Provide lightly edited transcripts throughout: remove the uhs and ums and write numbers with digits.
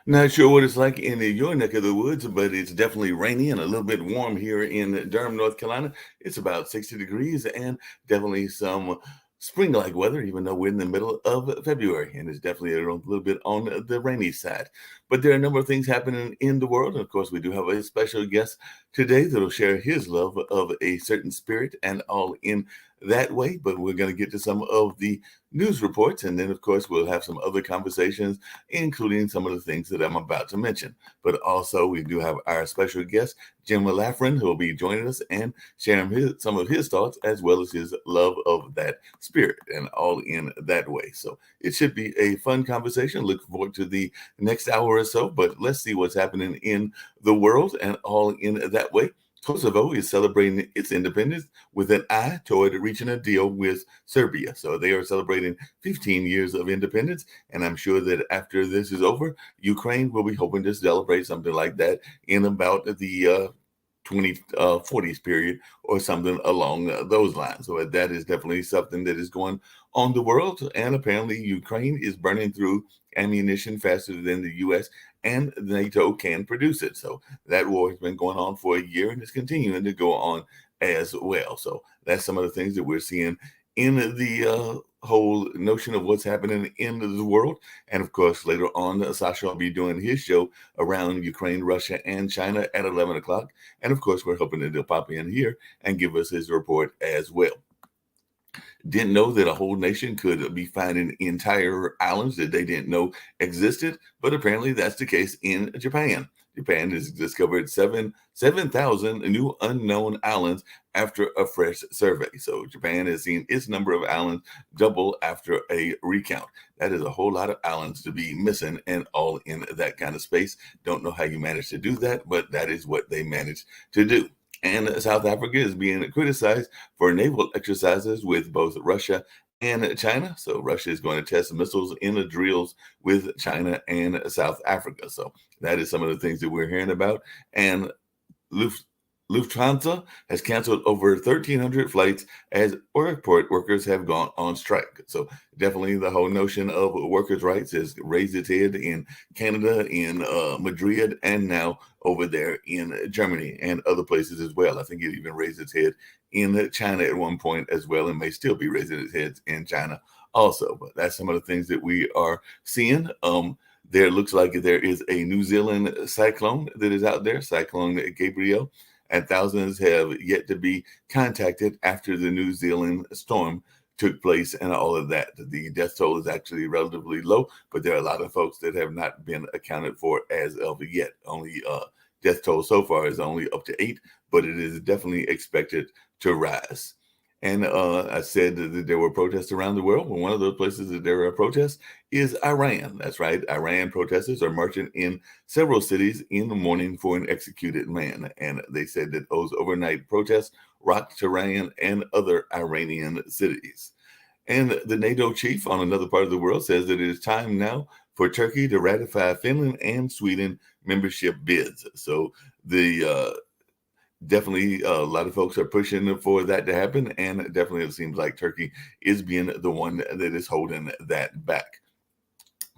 Not sure what it's like in your neck of the woods, but it's definitely rainy and a little bit warm here in Durham, North Carolina. It's about 60 degrees and definitely some spring-like weather, even though we're in the middle of February, and it's definitely a little bit on the rainy side. But there are a number of things happening in the world, and of course, we do have a special guest today that'll share his love of a certain spirit and all in that way. But we're going to get to some of the news reports, and then, of course, we'll have some other conversations including some of the things that I'm about to mention. But also, we do have our special guest, Jim Lafren, who will be joining us and sharing some of his thoughts as well as his love of that spirit and all in that way. So it should be a fun conversation. Look forward to the next hour or so, but let's see what's happening in the world and all in that way. Kosovo is celebrating its independence with an eye toward reaching a deal with Serbia. So they are celebrating 15 years of independence. And I'm sure that after this is over, Ukraine will be hoping to celebrate something like that in about the 2040s period or something along those lines. So that is definitely something that is going on the world. And apparently, Ukraine is burning through ammunition faster than the U.S. and NATO can produce it. So that war has been going on for a year and is continuing to go on as well. So that's some of the things that we're seeing in the whole notion of what's happening in the world. And of course, later on, Sasha will be doing his show around Ukraine, Russia, and China at 11 o'clock. And of course, we're hoping that he'll pop in here and give us his report as well. Didn't know that a whole nation could be finding entire islands that they didn't know existed, but apparently that's the case in Japan. Japan has discovered 7,000 new unknown islands after a fresh survey. So Japan has seen its number of islands double after a recount. That is a whole lot of islands to be missing and all in that kind of space. Don't know how you managed to do that, but that is what they managed to do. And South Africa is being criticized for naval exercises with both Russia and China. So Russia is going to test missiles in the drills with China and South Africa. So that is some of the things that we're hearing about. And Lufthansa has canceled over 1,300 flights as airport workers have gone on strike. So definitely the whole notion of workers' rights has raised its head in Canada, in Madrid, and now over there in Germany and other places as well. I think it even raised its head in China at one point as well, and may still be raising its head in China also. But that's some of the things that we are seeing. There looks like there is a New Zealand cyclone that is out there, Cyclone Gabriel, and thousands have yet to be contacted after the New Zealand storm took place and all of that. The death toll is actually relatively low, but there are a lot of folks that have not been accounted for as of yet. Only death toll so far is only up to 8, but it is definitely expected to rise. And I said that there were protests around the world. Well, one of those places that there are protests is Iran. That's right. Iran protesters are marching in several cities in the morning for an executed man. And they said that those overnight protests rocked Tehran and other Iranian cities. And the NATO chief on another part of the world says that it is time now for Turkey to ratify Finland and Sweden membership bids. So the definitely a lot of folks are pushing for that to happen, and definitely it seems like Turkey is being the one that is holding that back.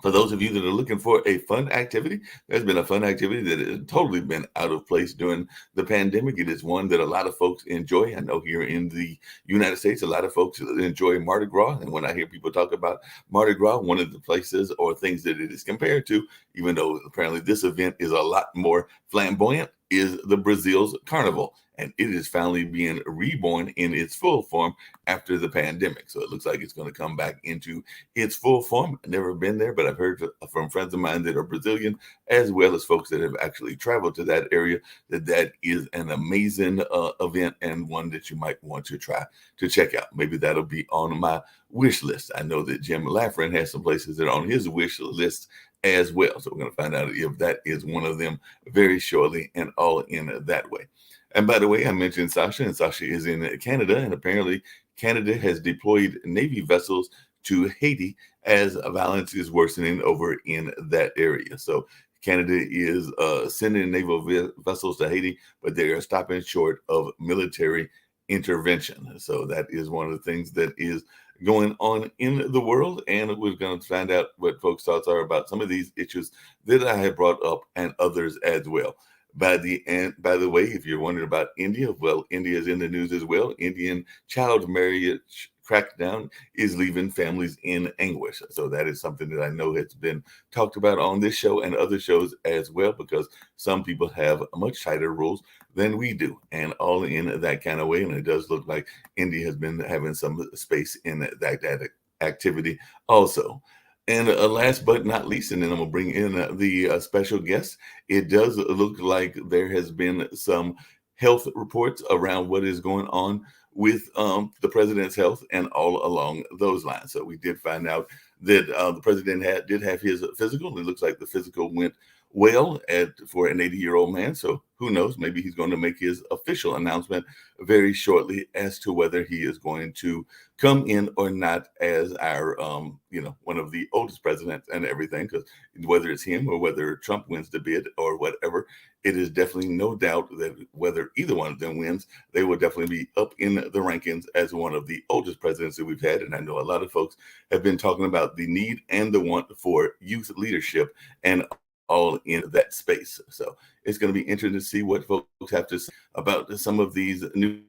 For those of you that are looking for a fun activity, there's been a fun activity that has totally been out of place during the pandemic. It is one that a lot of folks enjoy. I know here in the United States, a lot of folks enjoy Mardi Gras. And when I hear people talk about Mardi Gras, one of the places or things that it is compared to, even though apparently this event is a lot more flamboyant, is the Brazil's Carnival. And it is finally being reborn in its full form after the pandemic. So it looks like it's going to come back into its full form. I've never been there, but I've heard from friends of mine that are Brazilian, as well as folks that have actually traveled to that area, that that is an amazing event and one that you might want to try to check out. Maybe that'll be on my wish list. I know that Jim Lafren has some places that are on his wish list as well. So we're going to find out if that is one of them very shortly and all in that way. And by the way, I mentioned Sasha, and Sasha is in Canada, and apparently Canada has deployed Navy vessels to Haiti as violence is worsening over in that area. So Canada is sending naval vessels to Haiti, but they are stopping short of military intervention. So that is one of the things that is going on in the world. And we're going to find out what folks' thoughts are about some of these issues that I have brought up and others as well. By the way, if you're wondering about India, well, India is in the news as well. Indian child marriage crackdown is leaving families in anguish. So that is something that I know has been talked about on this show and other shows as well, because some people have much tighter rules than we do, and all in that kind of way. And it does look like India has been having some space in that activity also. And last but not least, and then I'm going to bring in the special guest. It does look like there has been some health reports around what is going on with the president's health and all along those lines. So we did find out that the president did have his physical. It looks like the physical went well for an 80-year-old man. So who knows? Maybe he's going to make his official announcement very shortly as to whether he is going to come in or not as our, one of the oldest presidents and everything. Because whether it's him or whether Trump wins the bid or whatever, it is definitely no doubt that whether either one of them wins, they will definitely be up in the rankings as one of the oldest presidents that we've had. And I know a lot of folks have been talking about the need and the want for youth leadership and all in that space. So it's going to be interesting to see what folks have to say about some of these news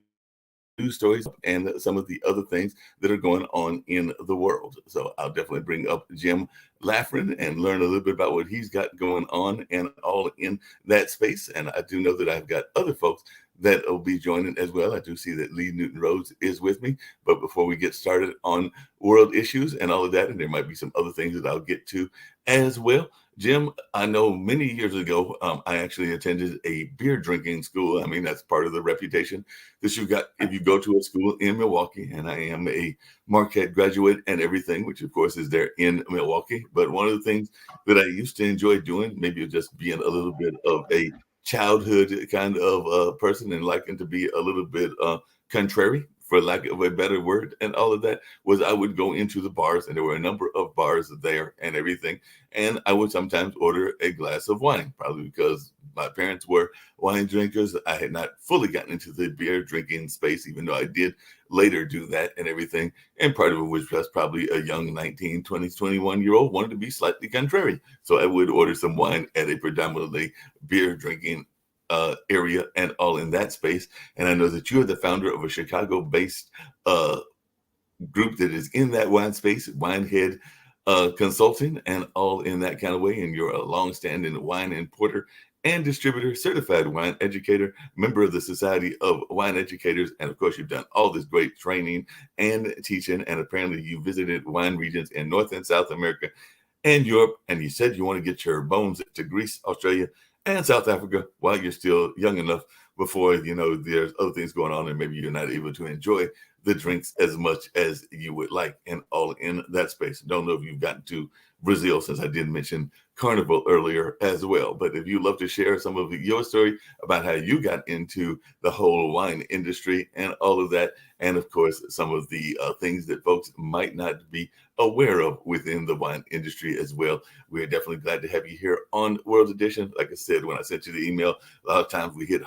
stories and some of the other things that are going on in the world. So I'll definitely bring up Jim Lafren and learn a little bit about what he's got going on and all in that space. And I do know that I've got other folks that will be joining as well. I do see that Lee Newton Rhodes is with me. But before we get started on world issues and all of that, and there might be some other things that I'll get to as well, Jim, I know many years ago, I actually attended a beer drinking school. I mean, that's part of the reputation that you've got if you go to a school in Milwaukee. And I am a Marquette graduate and everything, which of course is there in Milwaukee. But one of the things that I used to enjoy doing, maybe just being a little bit of a childhood kind of person and liking to be a little bit contrary, for lack of a better word, and all of that, was I would go into the bars, and there were a number of bars there and everything, and I would sometimes order a glass of wine, probably because my parents were wine drinkers. I had not fully gotten into the beer drinking space, even though I did later do that and everything, and part of it was just probably a young 19, 20, 21-year-old wanted to be slightly contrary, so I would order some wine at a predominantly beer drinking area and all in that space. And I know that you are the founder of a Chicago-based group that is in that wine space, Winehead Consulting, and all in that kind of way. And you're a longstanding wine importer and distributor, certified wine educator, member of the Society of Wine Educators. And of course, you've done all this great training and teaching. And apparently you visited wine regions in North and South America and Europe. And you said you want to get your bones to Greece, Australia, and South Africa while you're still young enough before, there's other things going on and maybe you're not able to enjoy the drinks as much as you would like, and all in that space. Don't know if you've gotten to Brazil, since I did mention Carnival earlier as well. But if you'd love to share some of your story about how you got into the whole wine industry and all of that, and of course, some of the things that folks might not be aware of within the wine industry as well, we're definitely glad to have you here on World Edition. Like I said, when I sent you the email, a lot of times we hit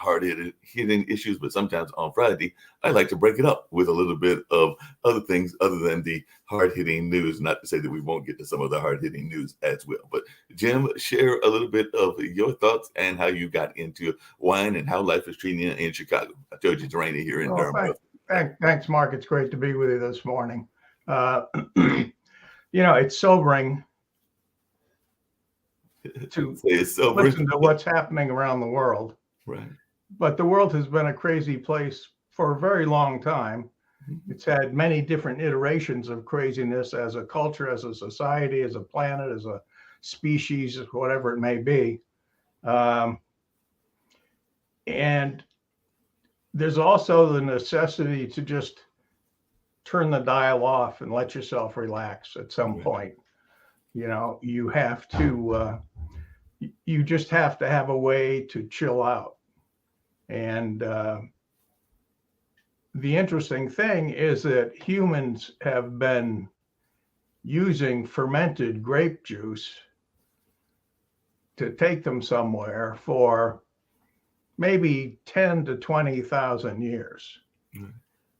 hitting issues, but sometimes on Friday, I like to break it up with a little bit of other things other than the hard-hitting news. Not to say that we won't get to some of the hard-hitting news as well. But Jim, share a little bit of your thoughts and how you got into wine and how life is treating you in Chicago. I told you it's rainy here in Durham. Thanks, Mark. It's great to be with you this morning. It's sobering to listen to what's happening around the world. Right. But the world has been a crazy place for a very long time. It's had many different iterations of craziness as a culture, as a society, as a planet, as a species, whatever it may be. And there's also the necessity to just turn the dial off and let yourself relax at some point. You have to, you just have to have a way to chill out. And the interesting thing is that humans have been using fermented grape juice to take them somewhere for maybe 10 to 20,000 years.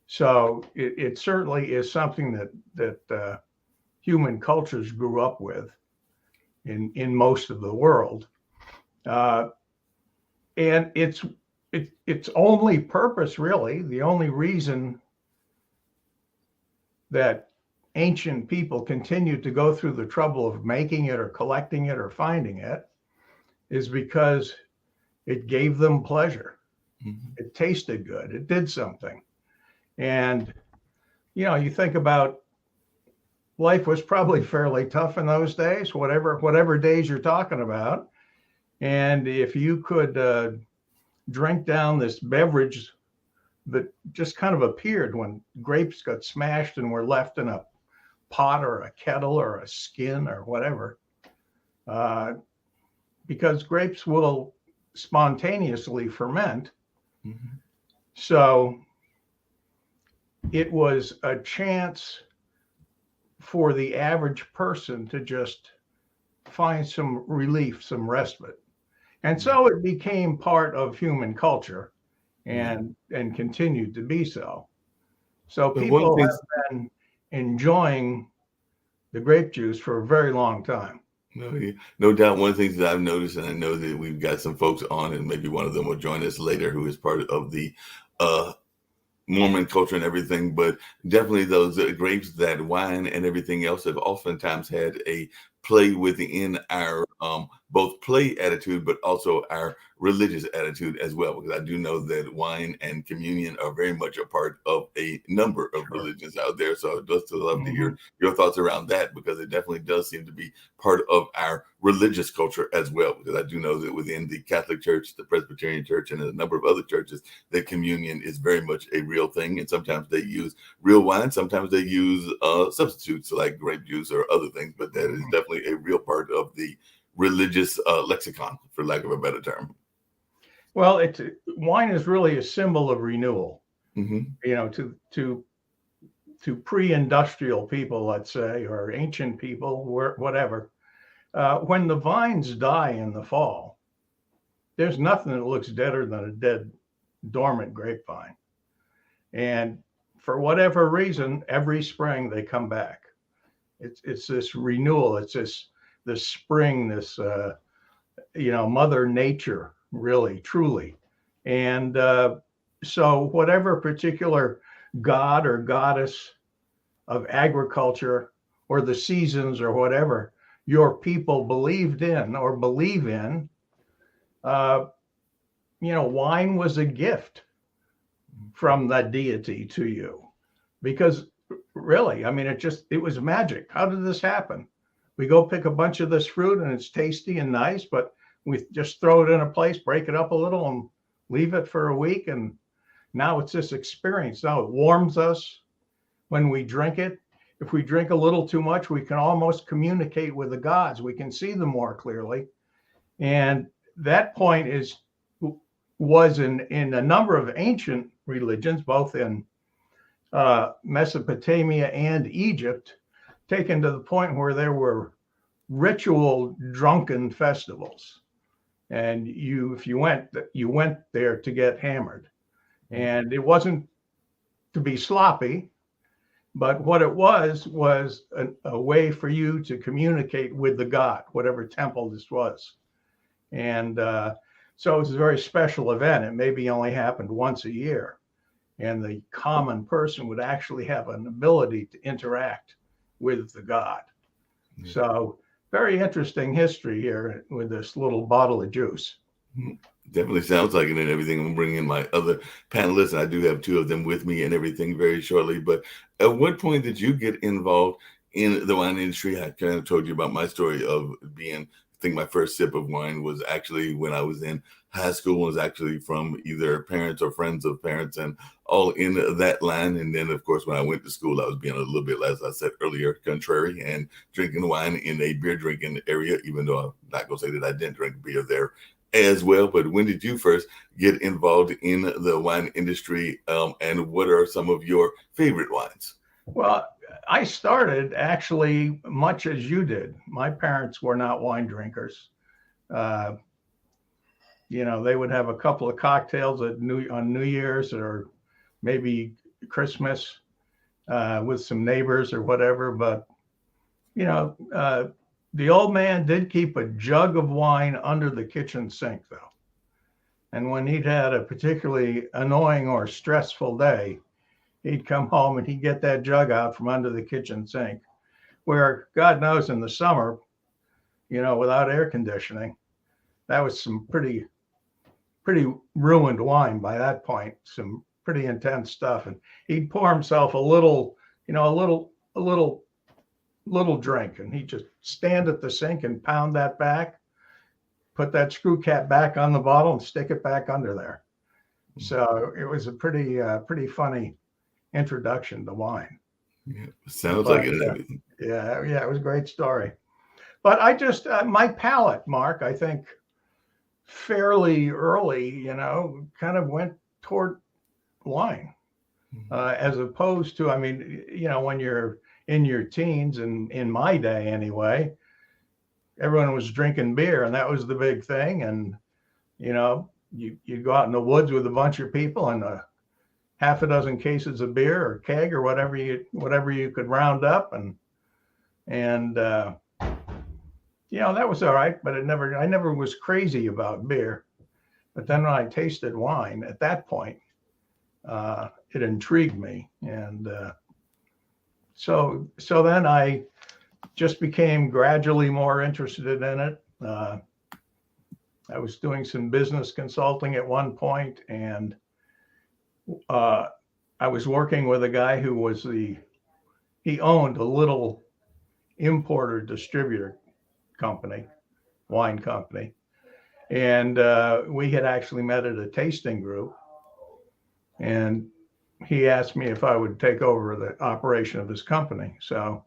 So it certainly is something that human cultures grew up with in most of the world. Uh, and its only purpose, really, the only reason that ancient people continued to go through the trouble of making it or collecting it or finding it, is because it gave them pleasure. Mm-hmm. It tasted good. It did something. And, you think about, life was probably fairly tough in those days, whatever days you're talking about. And if you could drink down this beverage that just kind of appeared when grapes got smashed and were left in a pot or a kettle or a skin or whatever, because grapes will spontaneously ferment. Mm-hmm. So it was a chance for the average person to just find some relief, some respite. And so it became part of human culture and continued to be so. So But one people thing, have been enjoying the grape juice for a very long time. no doubt, one of the things that I've noticed, and I know that we've got some folks on, and maybe one of them will join us later, who is part of the Mormon culture and everything, but definitely those grapes, that wine and everything else have oftentimes had a play within our both play attitude, but also our religious attitude as well. Because I do know that wine and communion are very much a part of a number of religions out there. So I'd just love to hear your thoughts around that, because it definitely does seem to be part of our religious culture as well. Because I do know that within the Catholic Church, the Presbyterian Church, and a number of other churches, that communion is very much a real thing. And sometimes they use real wine, sometimes they use substitutes like grape juice or other things, but that is definitely a real part of the religious lexicon, for lack of a better term. Well, wine is really a symbol of renewal. Mm-hmm. To pre-industrial people, let's say, or ancient people, whatever. When the vines die in the fall, there's nothing that looks deader than a dead, dormant grapevine. And for whatever reason, every spring they come back. It's this renewal. It's this spring, this Mother Nature, really, truly. And so whatever particular god or goddess of agriculture or the seasons or whatever your people believed in or believe in, wine was a gift from that deity to you. Because really, I mean, it was magic. How did this happen? We go pick a bunch of this fruit and it's tasty and nice, but we just throw it in a place, break it up a little, and leave it for a week. And now it's this experience. Now it warms us when we drink it. If we drink a little too much, we can almost communicate with the gods. We can see them more clearly. And that point was in a number of ancient religions, both in Mesopotamia and Egypt, taken to the point where there were ritual drunken festivals. And if you went there to get hammered. And it wasn't to be sloppy, but what it was a way for you to communicate with the god, whatever temple this was. And so it was a very special event. It maybe only happened once a year. And the common person would actually have an ability to interact with the god. Mm-hmm. So very interesting history here with this little bottle of juice. Definitely sounds like it and everything. I'm bringing in my other panelists, and I do have two of them with me and everything very shortly. But at what point did you get involved in the wine industry? I kind of told you about my story of being, I think my first sip of wine was actually when I was in high school, was actually from either parents or friends of parents, and all in that line. And then, of course, when I went to school, I was being a little bit, as I said earlier, contrary and drinking wine in a beer drinking area, even though I'm not going to say that I didn't drink beer there as well. But when did you first get involved in the wine industry, and what are some of your favorite wines? Well, I started actually much as you did. My parents were not wine drinkers. They would have a couple of cocktails on New Year's, or maybe Christmas with some neighbors or whatever. But, the old man did keep a jug of wine under the kitchen sink, though. And when he'd had a particularly annoying or stressful day, he'd come home and he'd get that jug out from under the kitchen sink, where God knows in the summer, without air conditioning, that was some pretty ruined wine by that point, some pretty intense stuff. And he'd pour himself a little drink, and he'd just stand at the sink and pound that back, put that screw cap back on the bottle and stick it back under there. So it was a pretty funny introduction to wine. Yeah, sounds like it. Yeah, it was a great story. But I just, my palate, Mark, I think fairly early, kind of went toward wine, as opposed to, when you're in your teens, and in my day anyway, everyone was drinking beer, and that was the big thing. And, you go out in the woods with a bunch of people and half a dozen cases of beer or keg or whatever you could round up. And that was all right, but I never was crazy about beer. But then when I tasted wine at that point, it intrigued me. And so then I just became gradually more interested in it. I was doing some business consulting at one point, and I was working with a guy who was he owned a little importer distributor company, wine company. And we had actually met at a tasting group, and he asked me if I would take over the operation of his company. So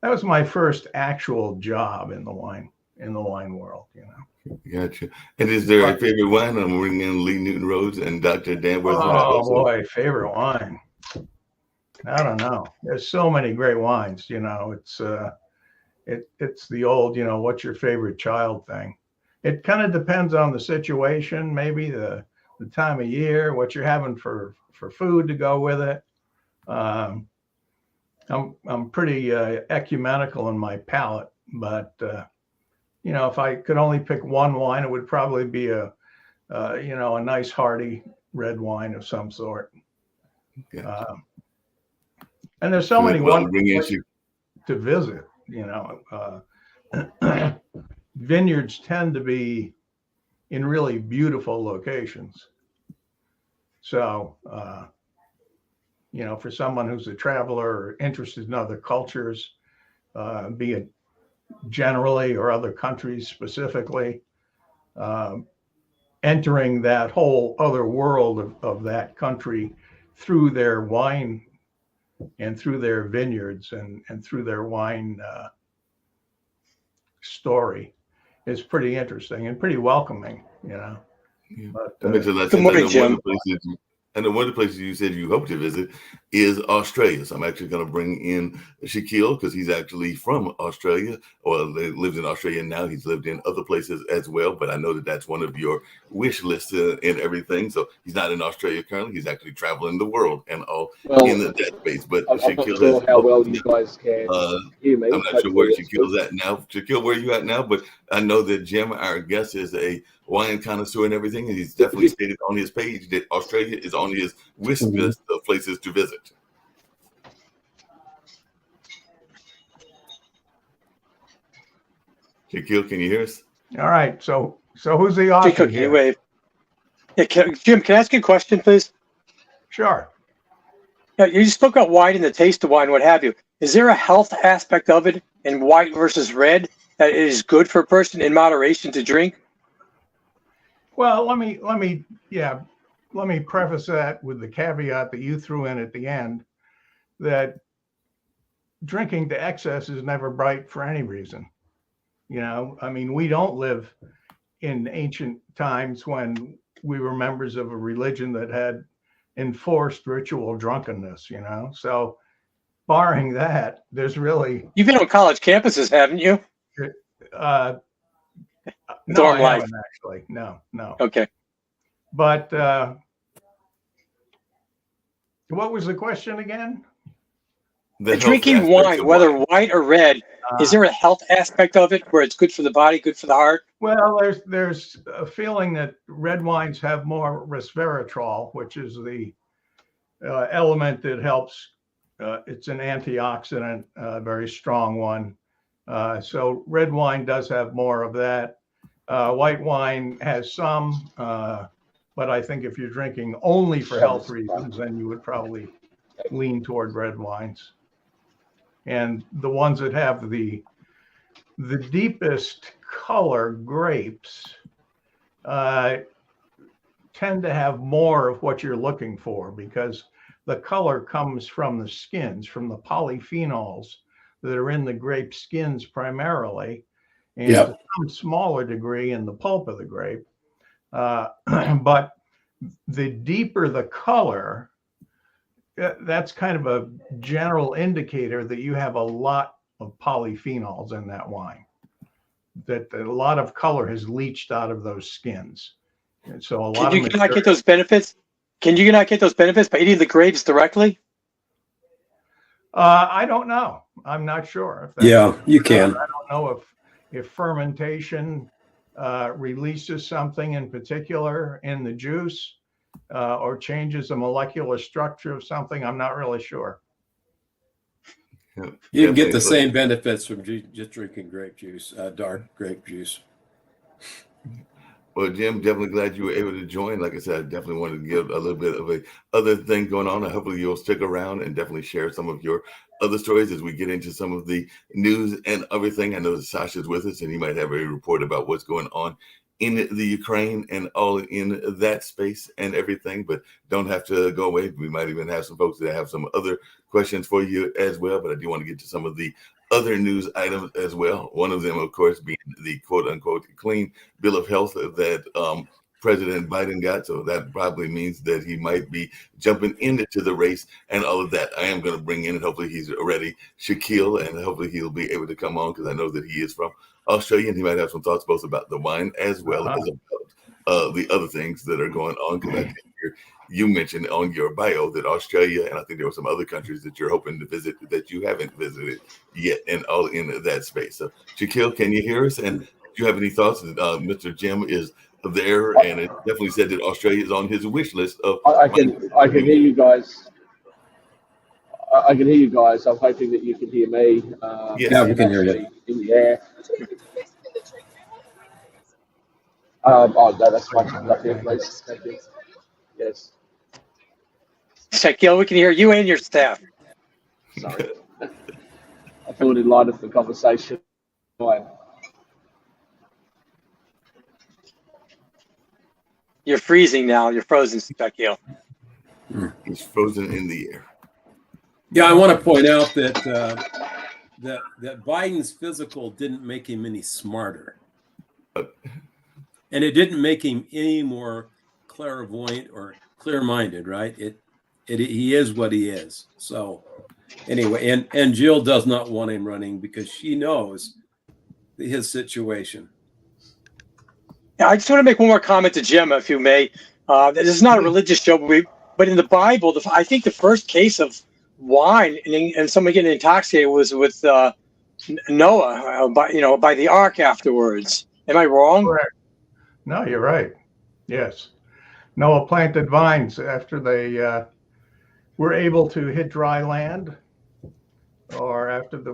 that was my first actual job in the wine world, Gotcha. And is there a favorite wine? I'm bringing in Lee Newton Rhodes and Dr. Dan Worthington. Oh boy, favorite wine. I don't know. There's so many great wines. It's it's the old, what's your favorite child thing. It kind of depends on the situation, maybe the time of year, what you're having for food to go with it. I'm pretty ecumenical in my palate, but if I could only pick one wine, it would probably be a nice hearty red wine of some sort. Gotcha. And there's so many wonderful places to visit. Vineyards tend to be in really beautiful locations. So, for someone who's a traveler or interested in other cultures, be it generally or other countries specifically, entering that whole other world of that country through their wine and through their vineyards and through their wine story is pretty interesting and pretty welcoming, Yeah. But, Good morning, Jim. And one of the places you said you hope to visit is Australia. So I'm actually going to bring in Shaquille, because he's actually from Australia, or lives in Australia now. He's lived in other places as well, but I know that that's one of your wish lists and everything. So he's not in Australia currently. He's actually traveling the world and all in that space. But I'm not Shaquille sure how well you guys can hear me. I'm not sure where Shaquille's at now. Shaquille, where are you at now? But I know that Jim, our guest, is a wine connoisseur and everything, and he's definitely stated on his page that Australia is on his wish list of places to visit. Shaquille, can you hear us? all right. So who's the author Can you here? wave? Yeah, Jim, can I ask you a question, please? Sure. Yeah, you spoke about wine and the taste of wine, what have you. Is there a health aspect of it in white versus red that it is good for a person in moderation to drink? Well, let me preface that with the caveat that you threw in at the end, that drinking to excess is never bright for any reason. We don't live in ancient times when we were members of a religion that had enforced ritual drunkenness, So barring that, there's really... You've been on college campuses, haven't you? No, Dorm I life. haven't actually. No. Okay. But What was the question again? The health Drinking aspects wine, of whether white or red, is there a health aspect of it where it's good for the body, good for the heart? Well, there's a feeling that red wines have more resveratrol, which is the element that helps. It's an antioxidant, a very strong one. So red wine does have more of that. White wine has some, but I think if you're drinking only for health reasons, then you would probably lean toward red wines. And the ones that have the deepest color grapes tend to have more of what you're looking for, because the color comes from the skins, from the polyphenols that are in the grape skins primarily, and to some smaller degree in the pulp of the grape. But the deeper the color, that's kind of a general indicator that you have a lot of polyphenols in that wine, that a lot of color has leached out of those skins. And so a lot Can you not get those benefits? Can you not get those benefits by eating the grapes directly? I don't know. I'm not sure. You can. I don't know if fermentation releases something in particular in the juice or changes the molecular structure of something. I'm not really sure. You can get the same benefits from just drinking grape juice, dark grape juice. Well, Jim, definitely glad you were able to join. Like I said, I definitely wanted to give a little bit of a other thing going on. And hopefully you'll stick around and definitely share some of your other stories as we get into some of the news and everything. I know that Sasha's with us, and he might have a report about what's going on in the Ukraine and all in that space and everything, but don't have to go away. We might even have some folks that have some other questions for you as well, but I do want to get to some of the other news items as well. One of them, of course, being the quote unquote clean bill of health that President Biden got. So that probably means that he might be jumping into the race and all of that. I am going to bring in, and hopefully he's ready, Shaquille, and hopefully he'll be able to come on, because I know that he is from Australia and he might have some thoughts both about the wine as well as about the other things that are going on. Because I think you mentioned on your bio that Australia, and I think there were some other countries that you're hoping to visit that you haven't visited yet, and all in that space. So Shaquille, can you hear us? And do you have any thoughts? Mr. Jim is there, and it definitely said that Australia is on his wish list of. I can hear you guys. I can hear you guys. I'm hoping that you can hear me. Yes. Yeah, we can hear you. In the air. Oh no, that's fine. Up here, please. Thank you. Yes. Shaquille, we can hear you and your staff. Sorry. I thought in light of the conversation. You're freezing now. You're frozen, Shaquille. He's frozen in the air. Yeah, I want to point out that that Biden's physical didn't make him any smarter, and it didn't make him any more clairvoyant or clear-minded. Right? He is what he is. So anyway, and Jill does not want him running because she knows his situation. Yeah, I just want to make one more comment to Jim, if you may. This is not a religious show, but in the Bible, I think the first case of wine and someone getting intoxicated was with Noah, by the ark afterwards. Am I wrong? Correct. No, you're right. Yes. Noah planted vines after they were able to hit dry land, or after the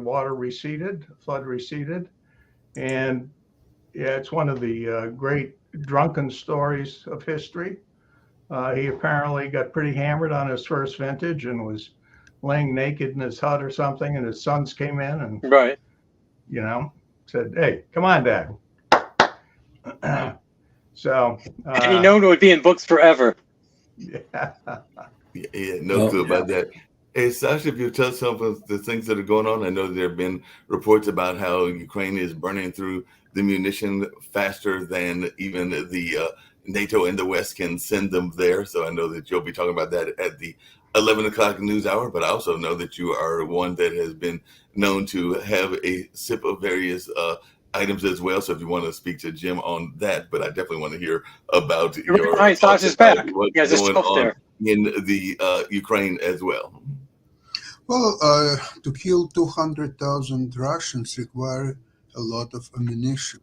flood receded. And yeah, it's one of the great drunken stories of history. He apparently got pretty hammered on his first vintage and was laying naked in his hut or something, and his sons came in and Right. Said, "Hey, come on, Dad." So And he known it would be in books forever. yeah. Yeah, no clue about that. Hey, Sasha, if you tell some of the things that are going on, I know there have been reports about how Ukraine is burning through the munition faster than even the NATO and the West can send them there. So I know that you'll be talking about that at the 11 o'clock news hour, but I also know that you are one that has been known to have a sip of various items as well. So if you want to speak to Jim on that, but I definitely want to hear about Sasha's back. Yeah, just going up on there. in the Ukraine as well. Well, to kill 200,000 Russians require a lot of ammunition,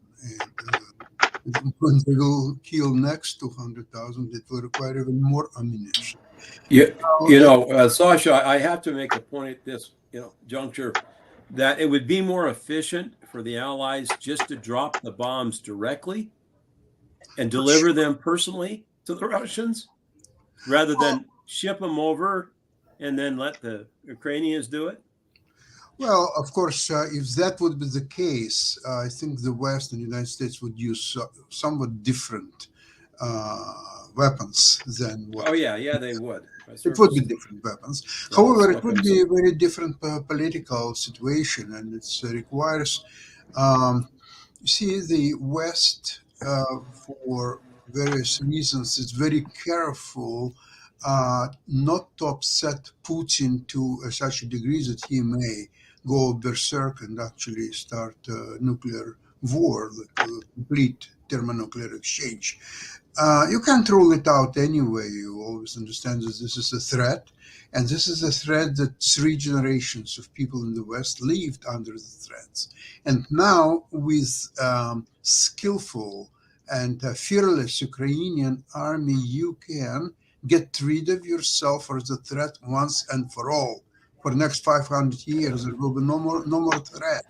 and when they will kill next 200,000, it will require even more ammunition. Sasha, I have to make a point at this juncture that it would be more efficient for the Allies just to drop the bombs directly and deliver them personally to the Russians rather than ship them over and then let the Ukrainians do it? Well, of course, if that would be the case, I think the West and the United States would use somewhat different weapons than what. Oh, yeah, they would. It would be different weapons. However, it would be a very different political situation, and it requires, you see, the West, for various reasons, is very careful not to upset Putin to such a degree that he may go berserk and actually start nuclear war, the complete thermonuclear exchange. You can't rule it out anyway. You always understand that this is a threat, and this is a threat that 3 generations of people in the West lived under the threats. And now with skillful and fearless Ukrainian army, you can get rid of yourself as a threat once and for all. For the next 500 years, there will be no more threat.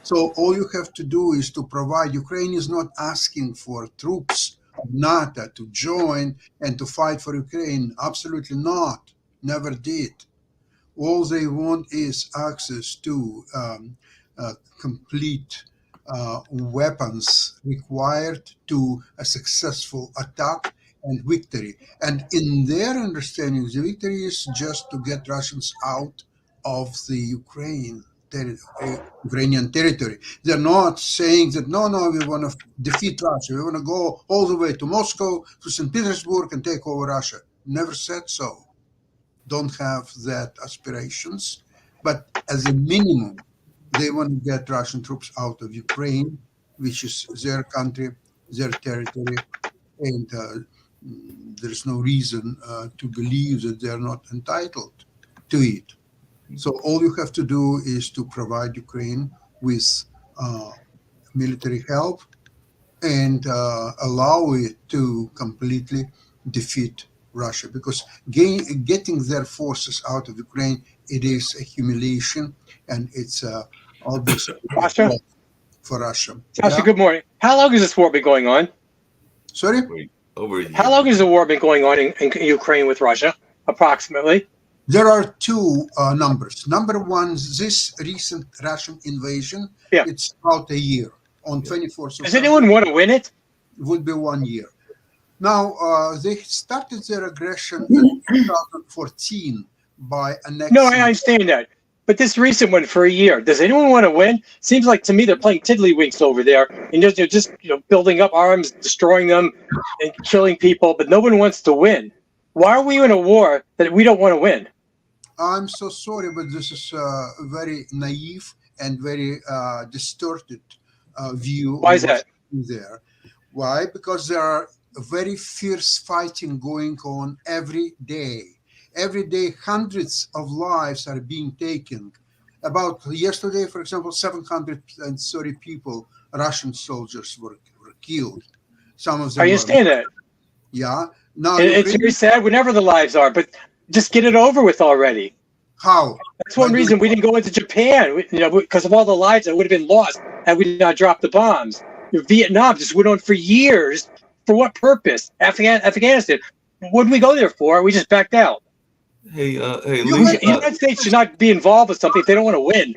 So all you have to do is to provide. Ukraine is not asking for troops of NATO to join and to fight for Ukraine. Absolutely not. Never did. All they want is access to complete weapons required to a successful attack and victory. And in their understanding, the victory is just to get Russians out of the Ukrainian territory. They're not saying that, no, we want to defeat Russia. We want to go all the way to Moscow, to St. Petersburg, and take over Russia. Never said so. Don't have that aspirations. But as a minimum, they want to get Russian troops out of Ukraine, which is their country, their territory, and there's no reason to believe that they're not entitled to it. So all you have to do is to provide Ukraine with military help and allow it to completely defeat Russia, because getting their forces out of Ukraine, it is a humiliation, and it's obviously for Russia. Sasha, good morning. How long has this war been going on? Sorry? Over a year. How long has the war been going on in Ukraine with Russia, approximately? There are two numbers. Number one, this recent Russian invasion, it's about a year, on 24th of Does anyone want to win it? It would be 1 year. Now, they started their aggression in 2014 by annexing. No, I understand that. But this recent one for a year, does anyone want to win? Seems like to me they're playing tiddlywinks over there, and they're just building up arms, destroying them, and killing people. But no one wants to win. Why are we in a war that we don't want to win? I'm so sorry, but this is a very naive and very distorted view. Why is that? There. Why? Because there are very fierce fighting going on every day. Every day, hundreds of lives are being taken. About yesterday, for example, 730 people, Russian soldiers, were killed. Some of them. I understand that. Yeah. Now it's very sad whenever the lives are, but just get it over with already. How? That's one reason we didn't go into Japan, because of all the lives that would have been lost had we not dropped the bombs. Vietnam just went on for years. For what purpose? Afghanistan. What did we go there for? We just backed out. Hey, the United States should not be involved with something if they don't want to win.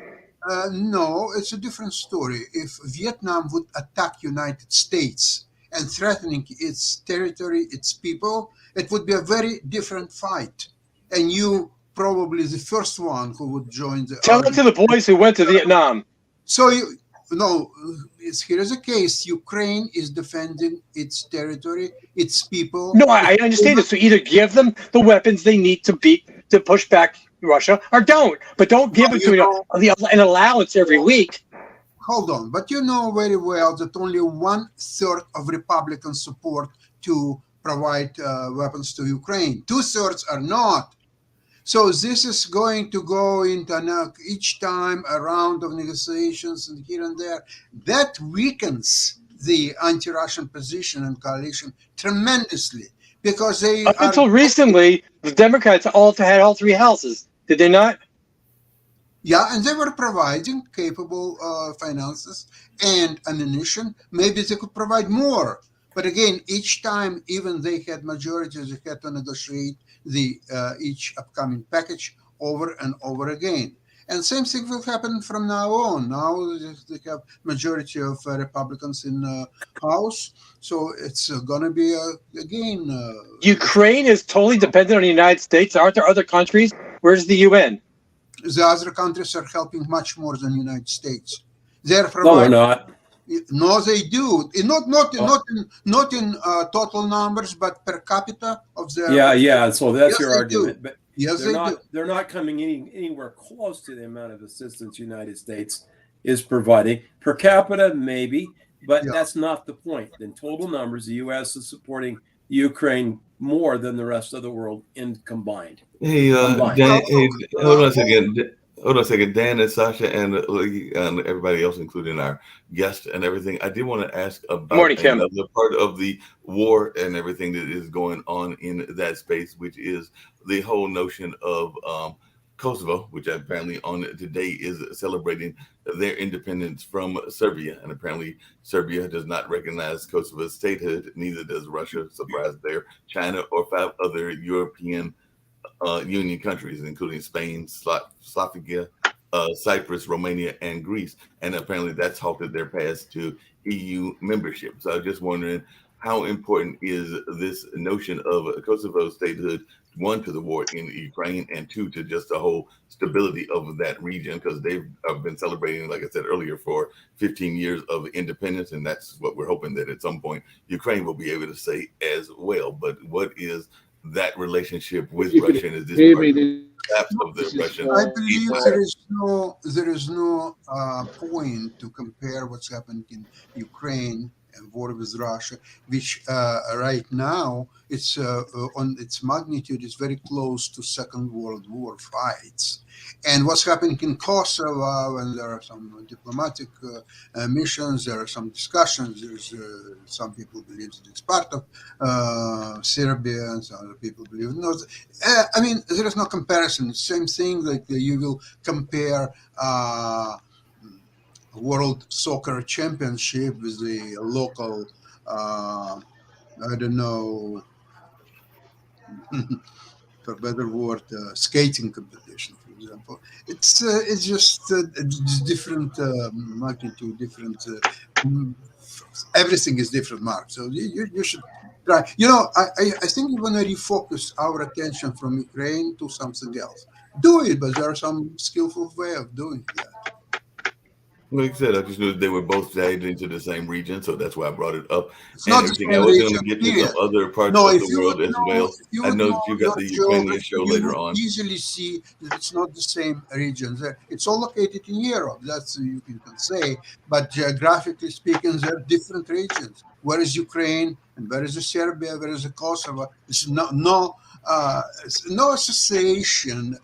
No, it's a different story. If Vietnam would attack United States and threatening its territory, its people, it would be a very different fight. And you probably the first one who would join the Tell army. it to the boys who went to Vietnam. So here is a case. Ukraine is defending its territory, its people. No, I understand it. So either give them the weapons they need to push back Russia, or don't. But don't give it to an allowance every week. Hold on, but you know very well that only 1/3 of Republican support to provide weapons to Ukraine. 2/3 are not. So this is going to go into each time a round of negotiations and here and there. That weakens the anti-Russian position and coalition tremendously because they Up until recently, the Democrats had all three houses. Did they not? Yeah, and they were providing capable finances and ammunition. Maybe they could provide more. But again, each time, even they had majorities, they had to negotiate the each upcoming package over and over again. And same thing will happen from now on. Now they have majority of Republicans in House, so it's going to be again. Ukraine is totally dependent on the United States. Aren't there other countries? Where's the UN? The other countries are helping much more than the United States. They're No, they're providing. not. No, they do. Not in total numbers, but per capita of their. Yeah. So that's Yes, your they argument. But Yes, they're they not. do. They're not coming anywhere close to the amount of assistance the United States is providing per capita, maybe, but Yeah. that's not the point. In total numbers, the U.S. is supporting Ukraine more than the rest of the world in combined. Hey, Combined. Dan, hey, hold on a second. Hold on a second, Dan and Sasha and everybody else, including our guest and everything. I did want to ask about Morning, Kim. another part of the war and everything that is going on in that space, which is the whole notion of Kosovo, which apparently on today is celebrating their independence from Serbia. And apparently Serbia does not recognize Kosovo's statehood, neither does Russia, surprise there, China, or 5 other European Union countries, including Spain, Slovakia, Cyprus, Romania, and Greece. And apparently that's halted their path to EU membership. So I'm just wondering, how important is this notion of Kosovo statehood, one, to the war in Ukraine, and 2, to just the whole stability of that region? Because they've been celebrating, like I said earlier, for 15 years of independence. And that's what we're hoping that at some point Ukraine will be able to say as well. But what is that relationship with Russia, and is this Hear part me, of this the collapse of the is, Russian? I believe empire? there is no point to compare what's happening in Ukraine and war with Russia, which right now it's on its magnitude is very close to Second World War fights. And what's happening in Kosovo, and there are some diplomatic missions, there are some discussions. There's some people believe that it's part of Serbia, and some other people believe no. I mean, there is no comparison. Same thing like you will compare World Soccer Championship with the local, I don't know, for better word, skating competition, for example. It's just it's different magnitude, different. Everything is different, Mark. So you should try. You know, I think we want to refocus our attention from Ukraine to something else. Do it, but there are some skillful way of doing that. Like I said, I just knew they were both tied into the same region, so that's why I brought it up. It's And not the everything. same I was going region, to get to period. some other parts No, of if the you world would as know, well. if you I would know know that you got your the Ukrainian geography, show you later would on. easily see that it's not the same regions. It's all located in Europe. That's you can say, but geographically speaking, they're different regions. Where is Ukraine and where is the Serbia? Where is the Kosovo? It's no association,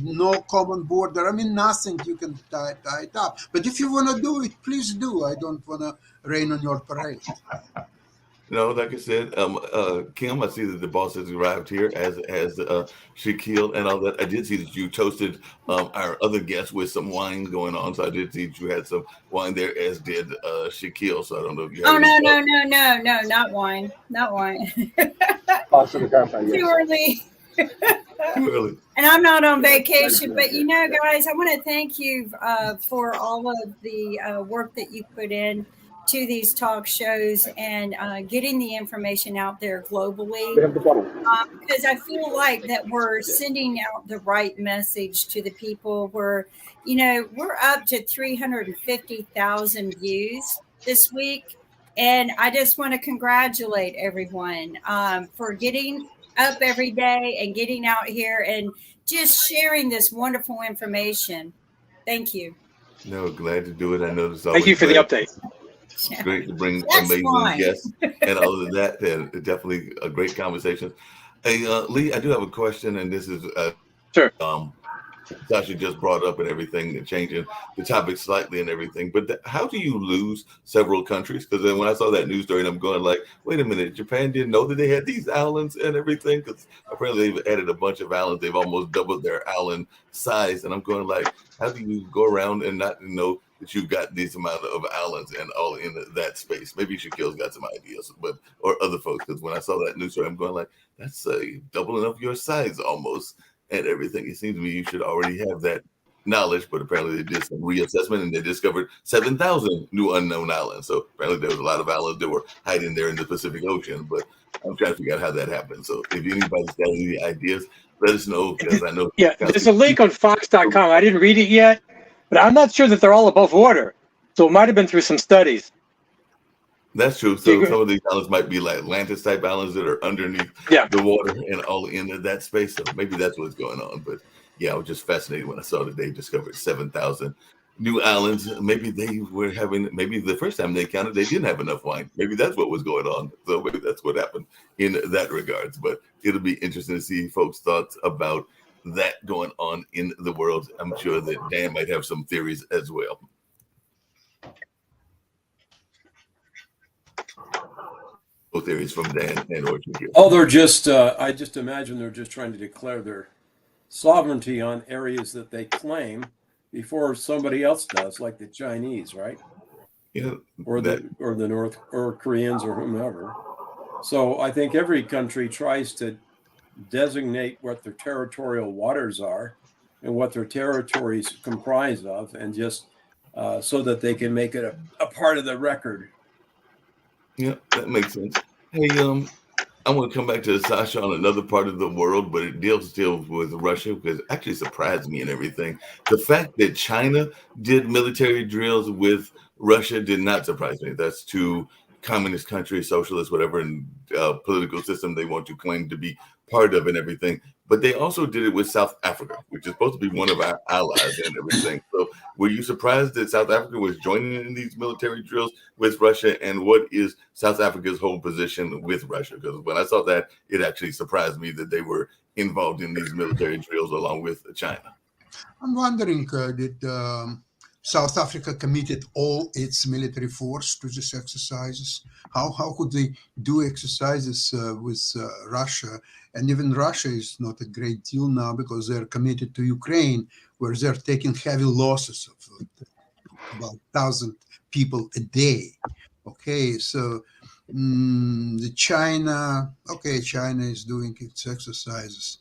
no common border. I mean, nothing you can tie it up. But if you want to do it, please do. I don't want to rain on your parade. No, like I said, Kim, I see that the boss has arrived here, as Shaquille and all that. I did see that you toasted our other guest with some wine going on, so I did see that you had some wine there, as did Shaquille. So I don't know if you had. Oh any no, not wine, not wine. pass to the campaign, Too yes. early. Really? And I'm not on Yeah, vacation, thank but you. you know, guys, I want to thank you for all of the work that you put in to these talk shows and getting the information out there We globally, have the bottle. because I feel like that we're sending out the right message to the people. We're up to 350,000 views this week, and I just want to congratulate everyone for getting up every day and getting out here and just sharing this wonderful information. Thank you. No, glad to do it. I know this. Thank you for the update. It's great to bring That's amazing fine. guests and all of that. And definitely a great conversation. Hey, Lee, I do have a question, and this is Sure. Sasha just brought up and everything, and changing the topic slightly and everything. But how do you lose several countries? Because then when I saw that news story, and I'm going like, wait a minute, Japan didn't know that they had these islands and everything? Because apparently they've added a bunch of islands. They've almost doubled their island size. And I'm going like, how do you go around and not know that you've got these amount of islands and all in that space? Maybe Shaquille's got some ideas, but or other folks. Because when I saw that news story, I'm going like, that's a doubling of your size almost. And everything. It seems to me you should already have that knowledge, but apparently they did some reassessment and they discovered 7,000 new unknown islands. So apparently there was a lot of islands that were hiding there in the Pacific Ocean, but I'm trying to figure out how that happened. So if anybody's got any ideas, let us know, because I know. Yeah, there's a link on Fox.com. I didn't read it yet, but I'm not sure that they're all above water. So it might have been through some studies. That's true. So some of these islands might be like Atlantis type islands that are underneath the water and all in that space. So maybe that's what's going on. But yeah, I was just fascinated when I saw that they discovered 7,000 new islands. Maybe they were having, maybe the first time they counted, they didn't have enough wine. Maybe that's what was going on. So maybe that's what happened in that regards. But it'll be interesting to see folks' thoughts about that going on in the world. I'm sure that Dan might have some theories as well. Theories from Dan and Orchard here. Oh, they're just, I just imagine they're just trying to declare their sovereignty on areas that they claim before somebody else does, like the Chinese, right? Yeah. Or the North or Koreans or whomever. So I think every country tries to designate what their territorial waters are and what their territories comprise of, and just so that they can make it a part of the record. Yeah, that makes sense. Hey, I want to come back to Sasha on another part of the world, but it deals still with Russia, because it actually surprised me and everything. The fact that China did military drills with Russia did not surprise me. That's two communist countries, socialist, whatever, and political system they want to claim to be part of and everything. But they also did it with South Africa, which is supposed to be one of our allies and everything. So were you surprised that South Africa was joining in these military drills with Russia? And what is South Africa's whole position with Russia? Because when I saw that, it actually surprised me that they were involved in these military drills along with China. I'm wondering, did South Africa committed all its military force to these exercises? How could they do exercises with Russia? And even Russia is not a great deal now, because they're committed to Ukraine, where they're taking heavy losses of about 1,000 people a day. Okay, so China is doing its exercises.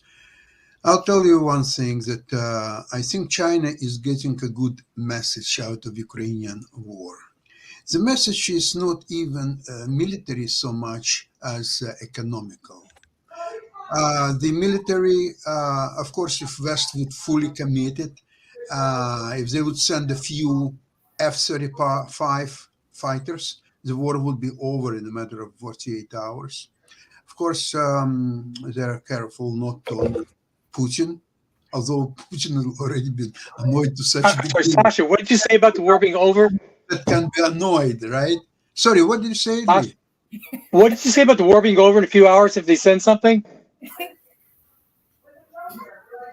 I'll tell you one thing, that I think China is getting a good message out of Ukrainian war. The message is not even military so much as economical. The military, of course, if West would fully commit it, if they would send a few F-35 fighters, the war would be over in a matter of 48 hours. Of course, they're careful not to Putin, although Putin has already been annoyed to such a degree. Sasha, what did you say about the war being over? That can be annoyed, right? Sorry, what did you say? What did you say about the war being over in a few hours if they send something?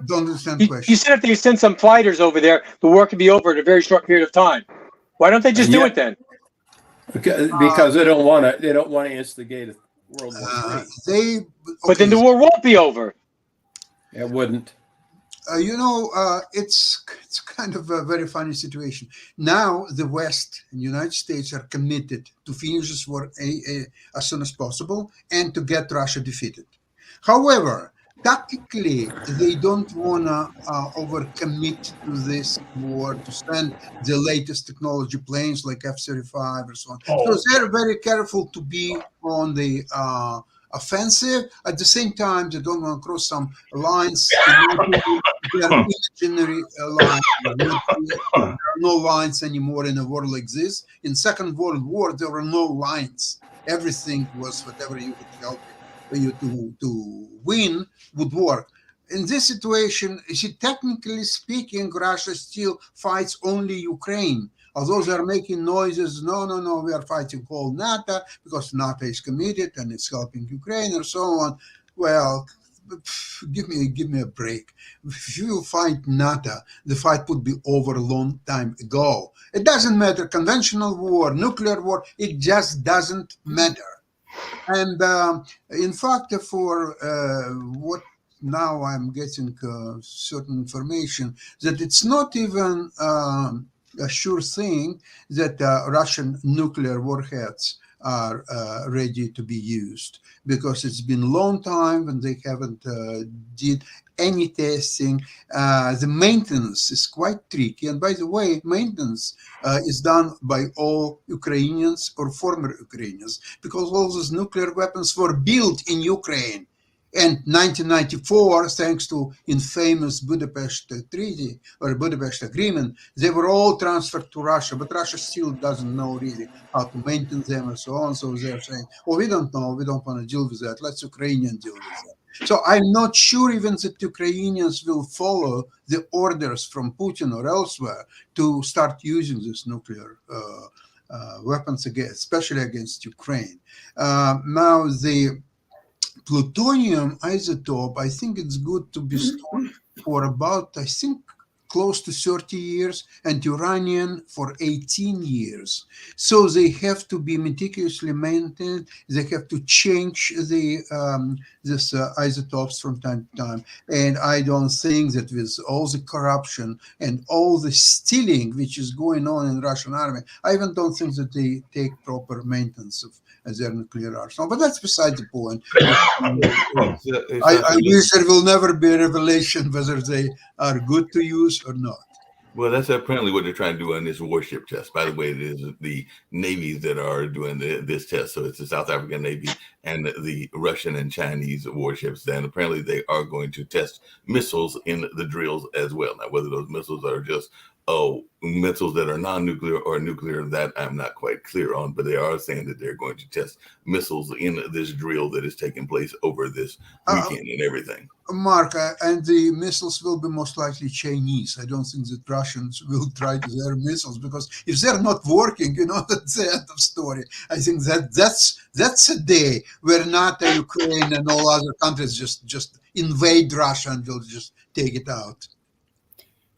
Don't understand the question. You said if they send some fighters over there, the war could be over in a very short period of time. Why don't they just do it then? Because they don't want to instigate a World War III. But then the war won't be over. It wouldn't. It's kind of a very funny situation. Now the West and United States are committed to finish this war as soon as possible and to get Russia defeated. However, tactically, they don't want to overcommit to this war, to send the latest technology planes like F-35 or so on. So they're very careful to be on the offensive. At the same time, they don't want to cross some lines. They are imaginary lines. There are no lines anymore in a war like this. In Second World War, there were no lines. Everything was whatever you could help you to win would work. In this situation, technically speaking, Russia still fights only Ukraine. Although they're making noises, no, we are fighting all NATO because NATO is committed and it's helping Ukraine and so on. Well, give me a break. If you fight NATO, the fight would be over a long time ago. It doesn't matter, conventional war, nuclear war, it just doesn't matter. And in fact, for what now I'm getting certain information that it's not even a sure thing that Russian nuclear warheads are ready to be used, because it's been a long time and they haven't did any testing. The maintenance is quite tricky. And by the way, maintenance is done by all Ukrainians or former Ukrainians, because all those nuclear weapons were built in Ukraine. And 1994, thanks to infamous Budapest Treaty or Budapest Agreement, they were all transferred to Russia, but Russia still doesn't know really how to maintain them and so on. So they're saying, oh, we don't know, we don't want to deal with that. Let's Ukrainians deal with that. So I'm not sure even that Ukrainians will follow the orders from Putin or elsewhere to start using these nuclear weapons again, especially against Ukraine. Now the plutonium isotope, I think it's good to be stored for about, I think, close to 30 years, and uranium for 18 years. So they have to be meticulously maintained. They have to change the this isotopes from time to time. And I don't think that with all the corruption and all the stealing which is going on in the Russian army, I even don't think that they take proper maintenance of their nuclear arsenal. But that's beside the point. I wish there will never be a revelation whether they are good to use or not. Well, that's apparently what they're trying to do on this warship test. By the way, it is the navies that are doing this test. So it's the South African Navy and the Russian and Chinese warships. And apparently they are going to test missiles in the drills as well. Now, whether those missiles are just missiles that are non-nuclear or nuclear, that I'm not quite clear on, but they are saying that they're going to test missiles in this drill that is taking place over this weekend and everything. Mark, and the missiles will be most likely Chinese. I don't think that Russians will try their missiles, because if they're not working, that's the end of story. I think that's a day where NATO, Ukraine, and all other countries just invade Russia and will just take it out.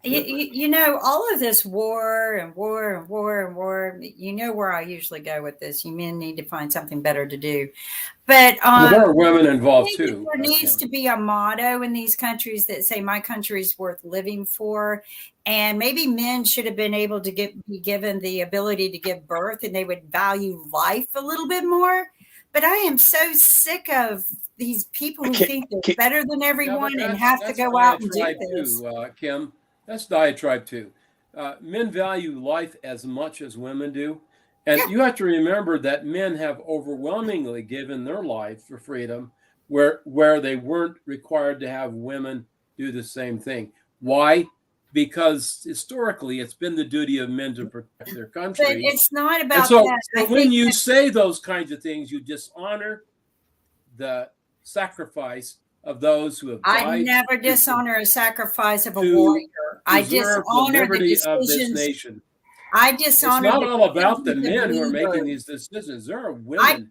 All of this war and war and war and war, where I usually go with this. You men need to find something better to do. But there are women involved too. There needs to be a motto in these countries that say my country is worth living for. And maybe men should have been able to be given the ability to give birth, and they would value life a little bit more. But I am so sick of these people who think they're better than everyone and have to go out and do this. Kim. That's diatribe too. Men value life as much as women do. And you have to remember that men have overwhelmingly given their life for freedom where they weren't required to have women do the same thing. Why? Because historically it's been the duty of men to protect their country. But it's not about so, that. So when you say those kinds of things, you dishonor the sacrifice of those who have died. I never dishonor a sacrifice of a warrior. I dishonor the decisions. Nation. I dishonor. It's not all about the men who are making these decisions. There are women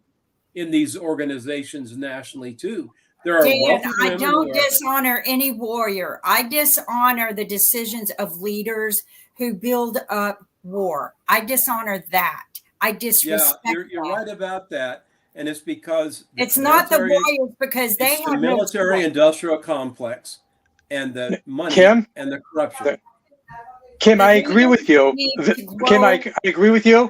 in these organizations nationally too. There are. I don't dishonor any warrior. I dishonor the decisions of leaders who build up war. I dishonor that. I disrespect. Yeah, you're right about that. And it's because it's not the warriors, because they have the military-industrial complex and the money and the corruption. Kim, I agree with you. Kim, I agree with you.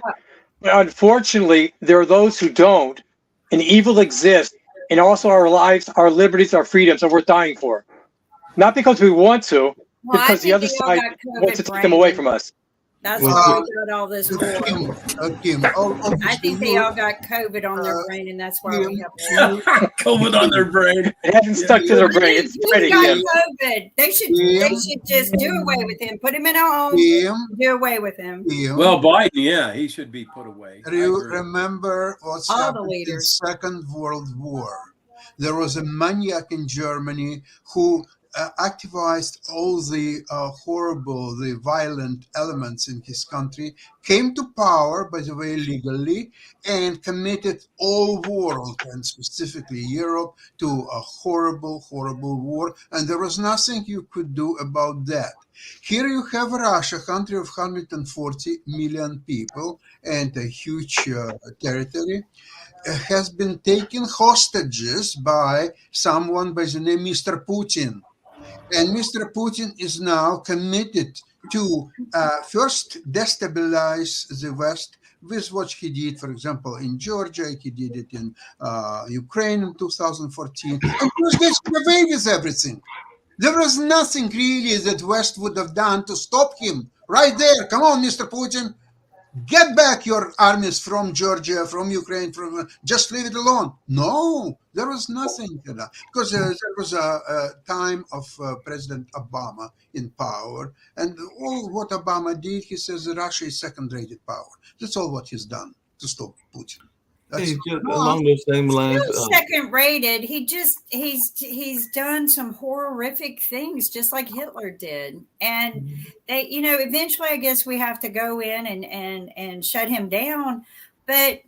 But unfortunately, there are those who don't, and evil exists, and also our lives, our liberties, our freedoms are worth dying for. Not because we want to, because the other side wants to take them away from us. That's why we got all this war. Kim, I think they all got COVID on their brain, and that's why we have COVID on their brain. It hasn't stuck to their brain. It's spreading. COVID. They should just do away with him. Put him in a home. Do away with him. Well, Biden, he should be put away. Do you remember what's happened in the Second World War? There was a maniac in Germany who activized all the horrible, the violent elements in his country, came to power, by the way, legally, and committed all world, and specifically Europe, to a horrible, horrible war. And there was nothing you could do about that. Here you have Russia, a country of 140 million people and a huge territory, has been taken hostages by someone by the name Mr. Putin. And Mr. Putin is now committed to first destabilize the West with what he did, for example, in Georgia. He did it in Ukraine in 2014. And he gets away with everything. There was nothing really that West would have done to stop him. Right there. Come on, Mr. Putin. Get back your armies from Georgia, from Ukraine, from just leave it alone. No, there was nothing to that, because there was a time of President Obama in power, and all what Obama did, he says Russia is second-rated power. That's all what he's done to stop Putin. Hey, just along those same lines, Second rated. He's done some horrific things, just like Hitler did, and they, eventually, I guess we have to go in and shut him down. But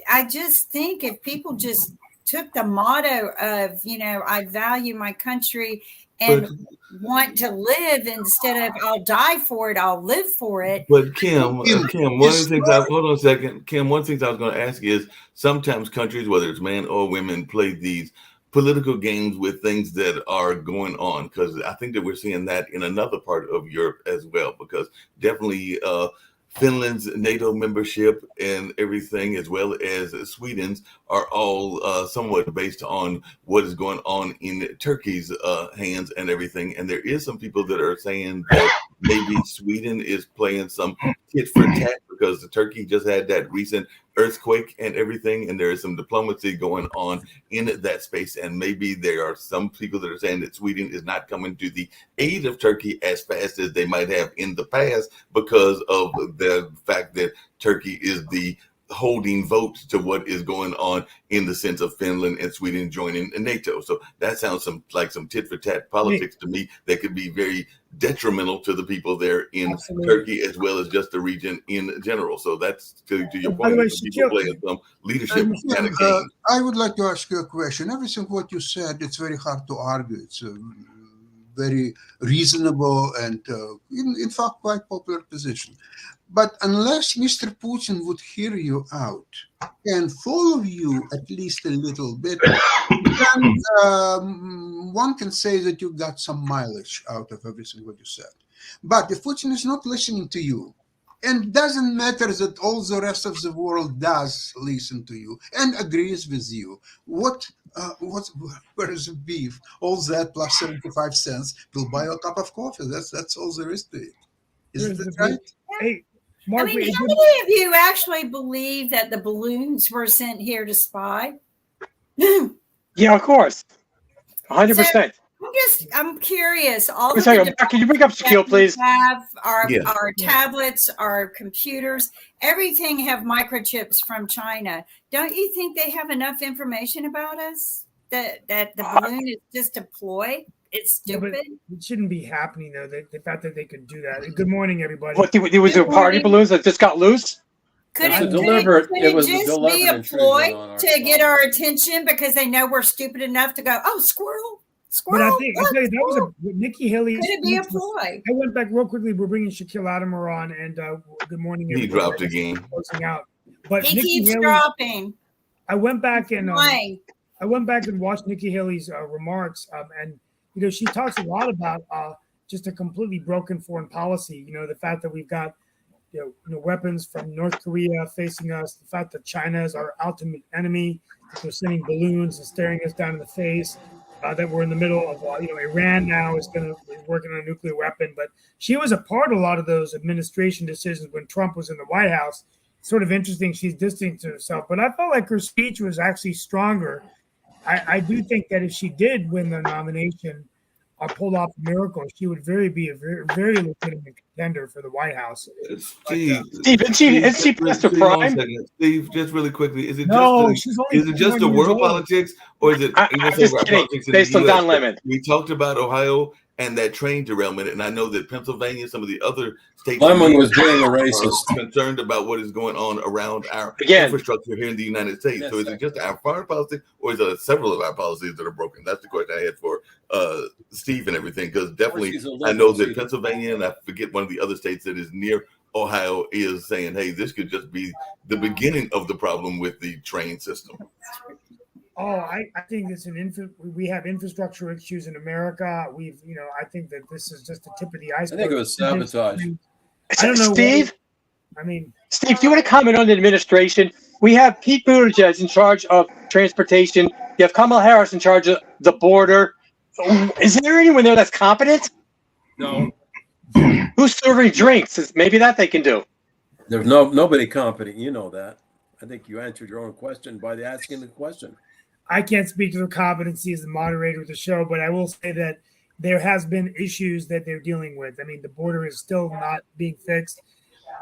I just think if people just took the motto of, I value my country and want to live instead of I'll die for it, I'll live for it. But Kim, one of the things hold on a second, Kim. One of the things I was going to ask is sometimes countries, whether it's men or women, play these political games with things that are going on. Because I think that we're seeing that in another part of Europe as well. Because definitely Finland's NATO membership and everything, as well as Sweden's, are all somewhat based on what is going on in Turkey's hands and everything. And there is some people that are saying that maybe Sweden is playing some tit for tat because Turkey just had that recent earthquake and everything, and there is some diplomacy going on in that space. And maybe there are some people that are saying that Sweden is not coming to the aid of Turkey as fast as they might have in the past because of the fact that Turkey is the holding vote to what is going on in the sense of Finland and Sweden joining NATO. So that sounds like some tit for tat politics to me that could be very detrimental to the people there in Turkey, as well as just the region in general. So that's to your point. People playing some leadership kind of game. I would like to ask you a question. Everything what you said, it's very hard to argue. It's very reasonable and in fact quite popular position. But unless Mr. Putin would hear you out and follow you at least a little bit, then one can say that you got some mileage out of everything what you said. But if Putin is not listening to you, and it doesn't matter that all the rest of the world does listen to you and agrees with you, where is the beef? All that plus 75 cents will buy a cup of coffee. That's all there is to it. Isn't it right? Hey, Mark, how many of you actually believe that the balloons were sent here to spy? Yeah, of course. 100%. I'm curious. All the can you bring up Shaquille, please? Have our tablets, our computers, everything have microchips from China. Don't you think they have enough information about us that the balloon is just a ploy? It's stupid. Yeah, but it shouldn't be happening though. The fact that they could do that. Good morning, everybody. What was there party balloons that just got loose? Could it just be a ploy to get our attention because they know we're stupid enough to go, oh, squirrel? But I think that was Nikki Haley. Could it be a ploy? I went back real quickly. We're bringing Shaquille Latimer on, and good morning. He dropped again. Closing out, but he Nikki keeps Haley, dropping. I went back and watched Nikki Haley's remarks, and she talks a lot about just a completely broken foreign policy. The fact that we've got weapons from North Korea facing us, the fact that China is our ultimate enemy, that they're sending balloons and staring us down in the face. That we're in the middle of, Iran now is going to be working on a nuclear weapon. But she was a part of a lot of those administration decisions when Trump was in the White House. Sort of interesting. She's distancing herself. But I felt like her speech was actually stronger. I do think that if she did win the nomination, pulled off a miracle, she would be a very legitimate contender for the White House. Steve, Steve, is she past her Steve, 1 prime? second. Steve, just really quickly, is it No, just she's only is it just the 21 years world old. politics, or is it I'm even just our kidding, politics in based the on US? Don Lemon. We talked about Ohio and that train derailment, and I know that Pennsylvania, some of the other states, Lemon was being a racist. are concerned about what is going on around our Again. infrastructure here in the United States. Yes, So is sir. it just our foreign policy, or is it several of our policies that are broken? That's the question I had for Steve and everything, because definitely she's a I know liberal, that she- Pennsylvania, and I forget one of the other states that is near Ohio, is saying, hey, this could just be the beginning of the problem with the train system. Oh, I think it's we have infrastructure issues in America. I think that this is just the tip of the I iceberg. think it was sabotage. I don't know. Steve, Steve, do you want to comment on the administration? We have Pete Buttigieg in charge of transportation. You have Kamala Harris in charge of the border. Is there anyone there that's competent? No, Who's serving drinks? Maybe that they can do. there's nobody competent. You know that. I think you answered your own question by asking the question. I can't speak to their competency as the moderator of the show, but I will say that there has been issues that they're dealing with. I mean, the border is still not being fixed.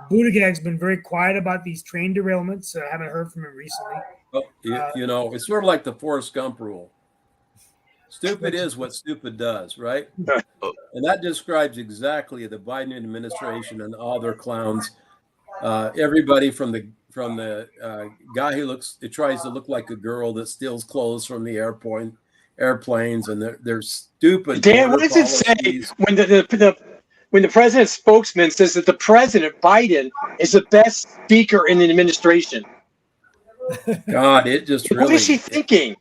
Buttigieg's been very quiet about these train derailments. I haven't heard from him recently. Well, it's sort of like the Forrest Gump rule. Stupid is what stupid does, right? And that describes exactly the Biden administration and all their clowns. Everybody from the guy who tries to look like a girl that steals clothes from the airplanes, and they're stupid. Dan, what does it say when the president's spokesman says that the president Biden is the best speaker in the administration? God, it just really. What is she thinking?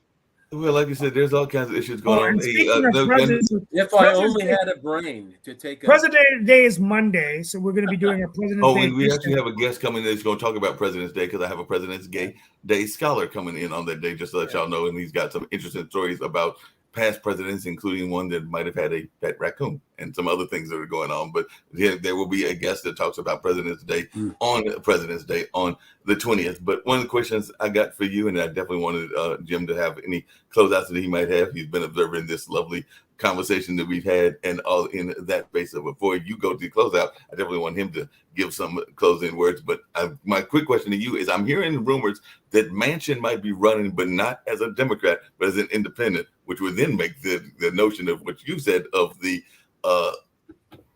Well, like you said, there's all kinds of issues going on. And speaking of presidents, If I only had a brain to take a President Day is Monday, so we're going to be doing our President's Day. We actually have a guest coming in that's going to talk about President's Day, because I have a President's Day scholar coming in on that day, just to let y'all know, and he's got some interesting stories about past presidents, including one that might have had a pet raccoon and some other things that are going on. But there will be a guest that talks about President's Day on President's Day on the 20th. But one of the questions I got for you, and I definitely wanted Jim to have any closeouts that he might have. He's been observing this lovely conversation that we've had and all in that space. So before you go to the closeout, I definitely want him to give some closing words. But my quick question to you is, I'm hearing rumors that Manchin might be running, but not as a Democrat, but as an independent, which would then make the notion of what you said of the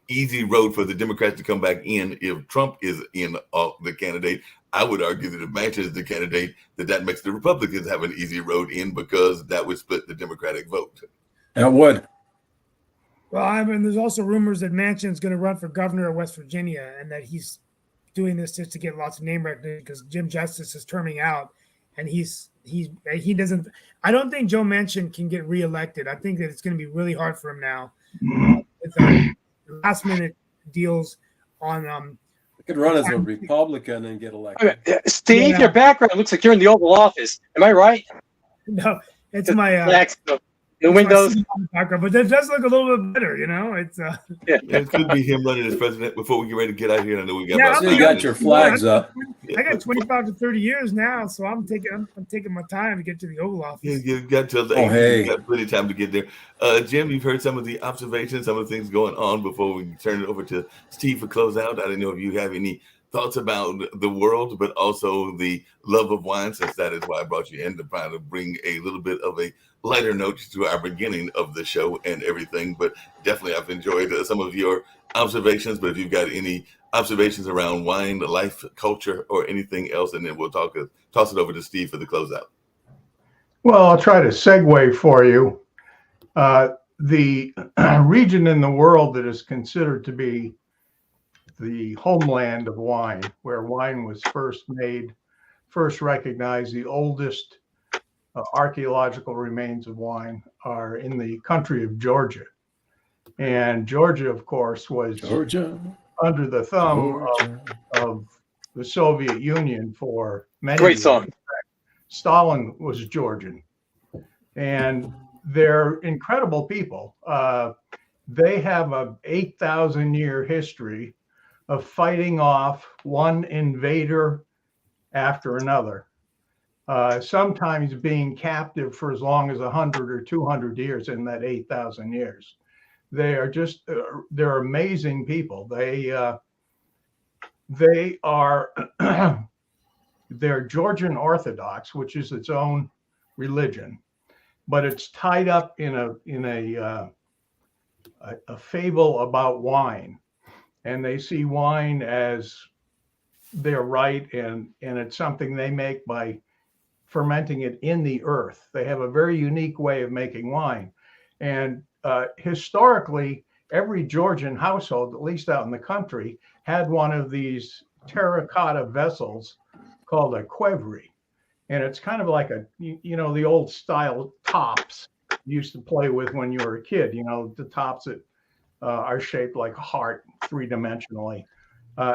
easy road for the Democrats to come back in if Trump is in the candidate. I would argue that if Manchin is the candidate, that makes the Republicans have an easy road in, because that would split the Democratic vote. That would. Well, there's also rumors that Manchin's going to run for governor of West Virginia, and that he's doing this just to get lots of name recognition because Jim Justice is terming out, and he doesn't. I don't think Joe Manchin can get reelected. I think that it's going to be really hard for him now with last minute deals on. I could run as a Republican and get elected. Steve, your background looks like you're in the Oval Office. Am I right? No, it's my the windows. Background, but that does look a little bit better, It's It could be him running as president before we get ready to get out here. I know we got. Yeah, So you got your flags up. I got 25 to 30 years now, so I'm taking my time to get to the Oval Office. Yeah, you've got till the you got plenty of time to get there. Jim, you've heard some of the observations, some of the things going on before we turn it over to Steve for closeout. I didn't know if you have any thoughts about the world, but also the love of wine, since that is why I brought you in, to try to bring a little bit of a lighter note to our beginning of the show and everything. But definitely I've enjoyed some of your observations. But if you've got any observations around wine, life, culture, or anything else, and then we'll toss it over to Steve for the closeout. Well, I'll try to segue for you. The region in the world that is considered to be the homeland of wine, where wine was first made, first recognized, the oldest archaeological remains of wine are in the country of Georgia. And Georgia, of course, was under the thumb of the Soviet Union for many years. Song. Stalin was Georgian. And they're incredible people. They have a 8,000-year history of fighting off one invader after another, sometimes being captive for as long as 100 or 200 years in that 8,000 years. They are just they're amazing people. They are they're Georgian Orthodox, which is its own religion, but it's tied up in a fable about wine, and they see wine as their right, and it's something they make by fermenting it in the earth. They have a very unique way of making wine, and historically, every Georgian household, at least out in the country, had one of these terracotta vessels called a qvevri. And it's kind of like the old style tops you used to play with when you were a kid, the tops that are shaped like a heart three-dimensionally.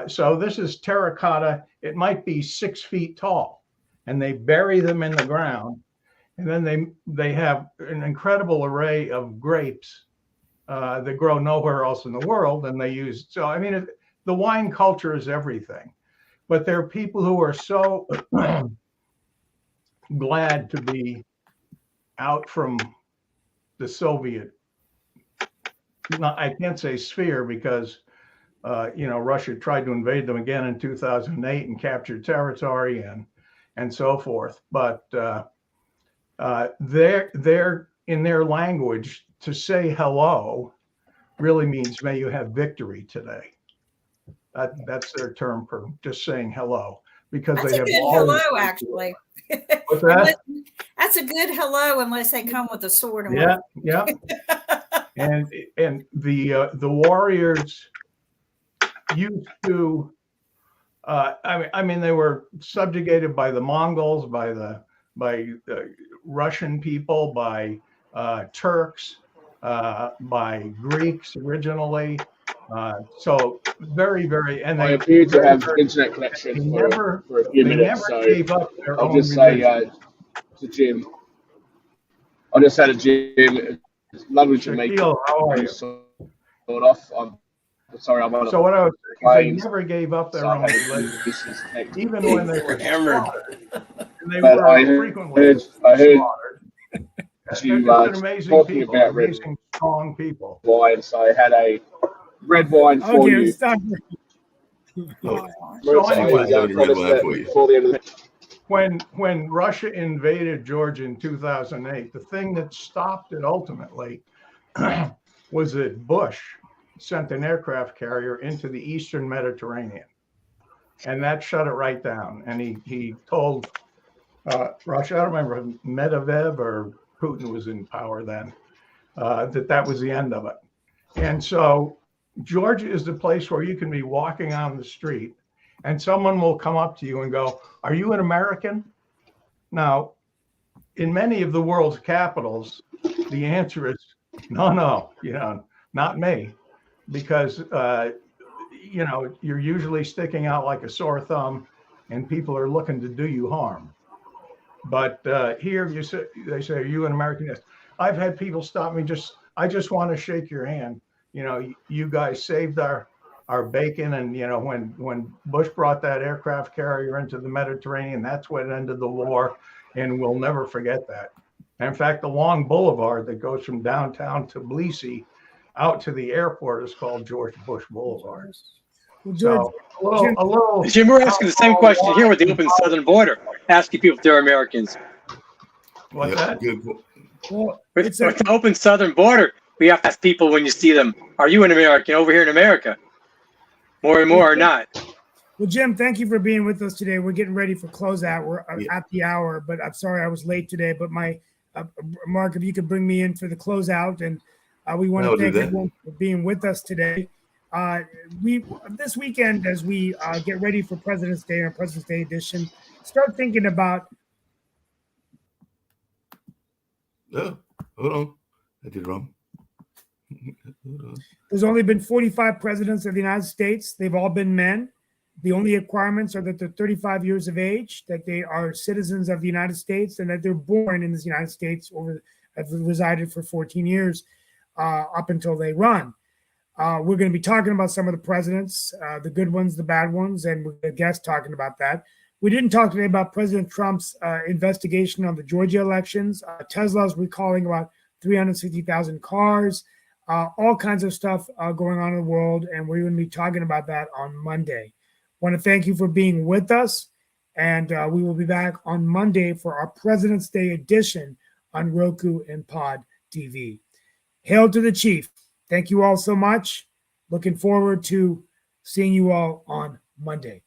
So this is terracotta. It might be 6 feet tall, and they bury them in the ground. And then they have an incredible array of grapes that grow nowhere else in the world. And they use, so I mean, the wine culture is everything. But there are people who are so glad to be out from the Soviet, I can't say sphere, because Russia tried to invade them again in 2008 and captured territory and so forth. But they're in their language, to say hello really means may you have victory today. That's their term for just saying hello, because That's they a have good hello, actually. What's that? That's a good hello, unless they come with a sword. And Yeah. and the warriors used to. I mean, they were subjugated by the Mongols, by the Russian people, by Turks, by Greeks originally. So very, very, and I they appear to have internet connection for a few minutes, so gave up their I'll own just say religion. to Jim, I'll just say to Jim, it's lovely to meet Shaquille, how are you? Sort off. I'm sorry, I'm on So what I was saying, they never gave up their own religion, even when they were Hammered. slaughtered. And they But were I frequently heard slaughtered. you They're just amazing talking people, about red amazing, strong people. wine, so I had a red wine for Okay, you. stop. So anyway, Before the end of the when Russia invaded Georgia in 2008, the thing that stopped it ultimately was that Bush sent an aircraft carrier into the Eastern Mediterranean, and that shut it right down. And he told Russia, I don't remember if Medvedev or Putin was in power then, that was the end of it. And so Georgia is the place where you can be walking on the street and someone will come up to you and go, "Are you an American?" Now, in many of the world's capitals, the answer is no, not me, because you're usually sticking out like a sore thumb and people are looking to do you harm. But here they say, "Are you an American?" Yes. I've had people stop me, I just want to shake your hand. You guys saved our bacon. And, when Bush brought that aircraft carrier into the Mediterranean, that's what ended the war. And we'll never forget that. In fact, the long boulevard that goes from downtown Tbilisi out to the airport is called George Bush Boulevard. Well, George, So a little. Jim, we're asking the same question here with the open southern border, asking people if they're Americans. What's that? Good. well, With it's the open southern border, we have to ask people when you see them, are you an American over here in America? More and more or not. well, Jim, thank you for being with us today. We're getting ready for closeout. We're at the hour, but I'm sorry I was late today. But my Mark, if you could bring me in for the closeout, and we want to thank everyone for being with us today. This weekend, as we get ready for President's Day, our President's Day edition, start thinking about. Oh, hold on. I did wrong. There's only been 45 presidents of the United States. They've all been men. The only requirements are that they're 35 years of age, that they are citizens of the United States, and that they're born in the United States or have resided for 14 years up until they run. We're going to be talking about some of the presidents, the good ones, the bad ones, and we're going to guest talking about that. We didn't talk today about President Trump's investigation on the Georgia elections. Tesla's recalling about 360,000 cars. all kinds of stuff going on in the world, and we're going to be talking about that on Monday. Want to thank you for being with us, and we will be back on Monday for our President's Day edition on Roku and Pod TV. Hail to the Chief. Thank you all so much. Looking forward to seeing you all on Monday.